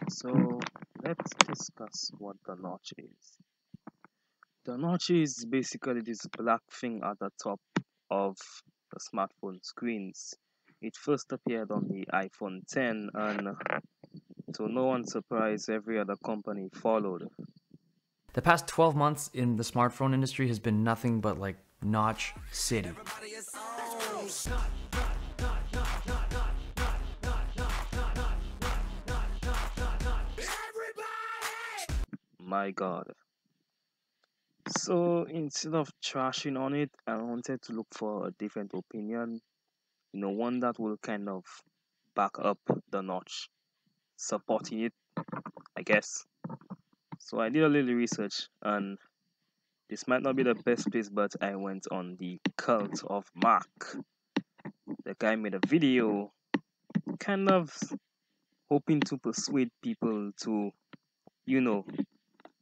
So let's discuss what the notch is. The notch is basically this black thing at the top of the smartphone screens. It first appeared on the iPhone 10, and to no one's surprise, every other company followed. The past 12 months in the smartphone industry has been nothing but like notch city. My god. So instead of trashing on it, I wanted to look for a different opinion, one that will kind of back up the notch, supporting it, I guess. So I did a little research, and this might not be the best place, but I went on the Cult of Mark. The guy made a video kind of hoping to persuade people to, you know,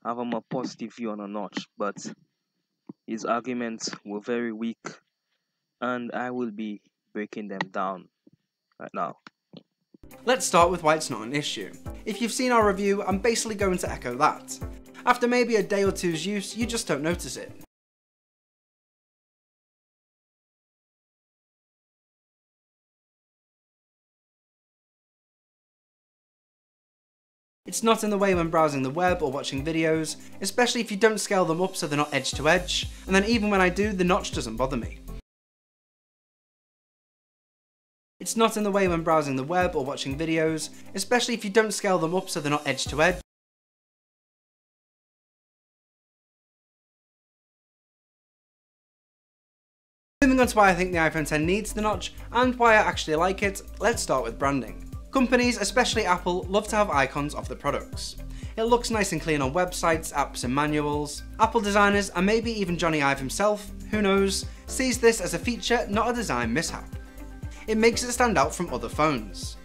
have a more positive view on a notch, but his arguments were very weak, and I will be breaking them down right now. Let's start with why it's not an issue. If you've seen our review, I'm basically going to echo that. After maybe a day or two's use, you just don't notice it. It's not in the way when browsing the web or watching videos, especially if you don't scale them up so they're not edge to edge, and then even when I do, the notch doesn't bother me. It's not in the way when browsing the web or watching videos, especially if you don't scale them up so they're not edge to edge. Moving on to why I think the iPhone X needs the notch, and why I actually like it, let's start with branding. Companies, especially Apple, love to have icons of the products. It looks nice and clean on websites, apps and manuals. Apple designers, and maybe even Jony Ive himself, who knows, sees this as a feature, not a design mishap. It makes it stand out from other phones.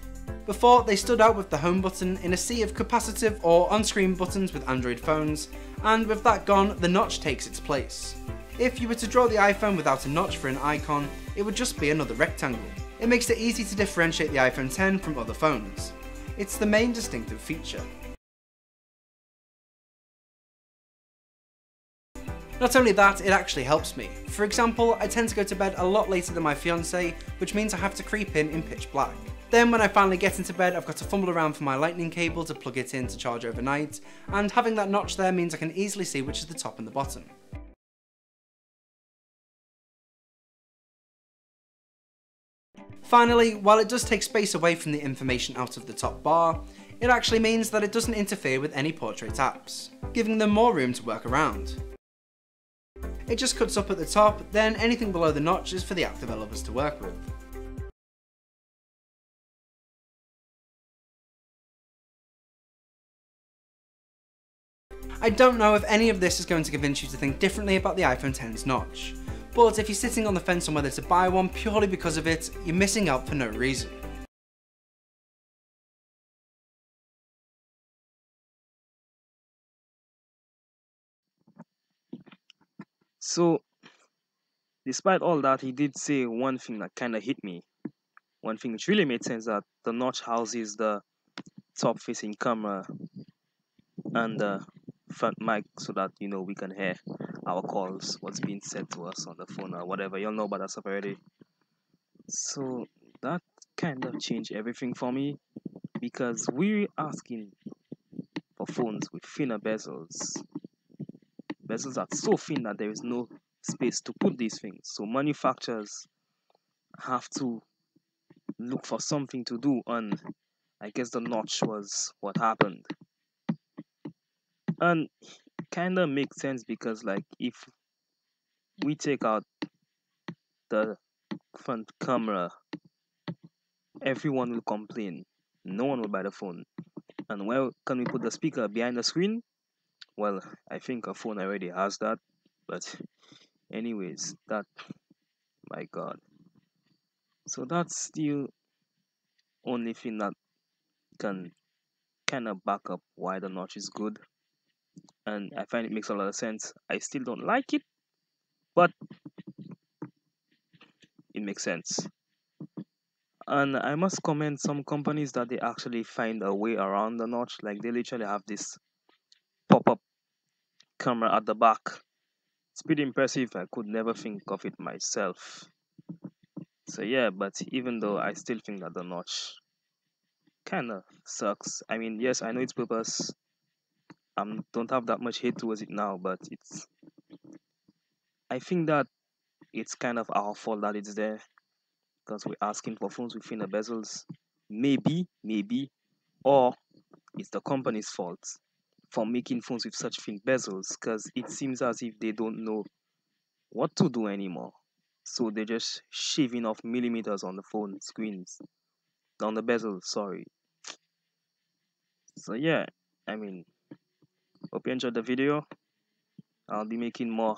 Before, they stood out with the home button in a sea of capacitive or on-screen buttons with Android phones, and with that gone, the notch takes its place. If you were to draw the iPhone without a notch for an icon, it would just be another rectangle. It makes it easy to differentiate the iPhone X from other phones. It's the main distinctive feature. Not only that, it actually helps me. For example, I tend to go to bed a lot later than my fiancée, which means I have to creep in pitch black. Then when I finally get into bed, I've got to fumble around for my lightning cable to plug it in to charge overnight, and having that notch there means I can easily see which is the top and the bottom. Finally, while it does take space away from the information out of the top bar, it actually means that it doesn't interfere with any portrait apps, giving them more room to work around. It just cuts up at the top, then anything below the notch is for the app developers to work with. I don't know if any of this is going to convince you to think differently about the iPhone X's notch, but if you're sitting on the fence on whether to buy one purely because of it, you're missing out for no reason. So, despite all that, he did say one thing that kind of hit me. One thing which really made sense, that the notch houses the top facing camera and the front mic so that we can hear our calls, what's being said to us on the phone or whatever. You'll know about that stuff already. So that kind of changed everything for me, because we're asking for phones with thinner bezels. Bezels are so thin that there is no space to put these things. So manufacturers have to look for something to do, and I guess the notch was what happened. And kind of makes sense, because like if we take out the front camera, everyone will complain. No one will buy the phone. And where can we put the speaker? Behind the screen? Well, I think a phone already has that. But anyways, my god. So that's the only thing that can kind of back up why the notch is good. And I find it makes a lot of sense. I still don't like it, but it makes sense. And I must commend some companies that they actually find a way around the notch. Like they literally have this pop-up camera at the back. It's pretty impressive. I could never think of it myself. So yeah, but even though I still think that the notch kind of sucks. I mean, yes, I know its purpose. Don't have that much hate towards it now, but I think that it's kind of our fault that it's there because we're asking for phones with thinner bezels. Maybe, or it's the company's fault for making phones with such thin bezels because it seems as if they don't know what to do anymore. So they're just shaving off millimeters on the phone screens, on the bezel, sorry. So yeah, I mean, hope you enjoyed the video. I'll be making more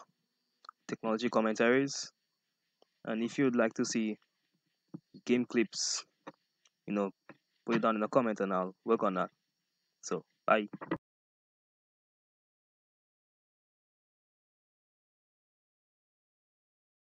technology commentaries. And if you'd like to see game clips, you know, put it down in the comment and I'll work on that. So, bye.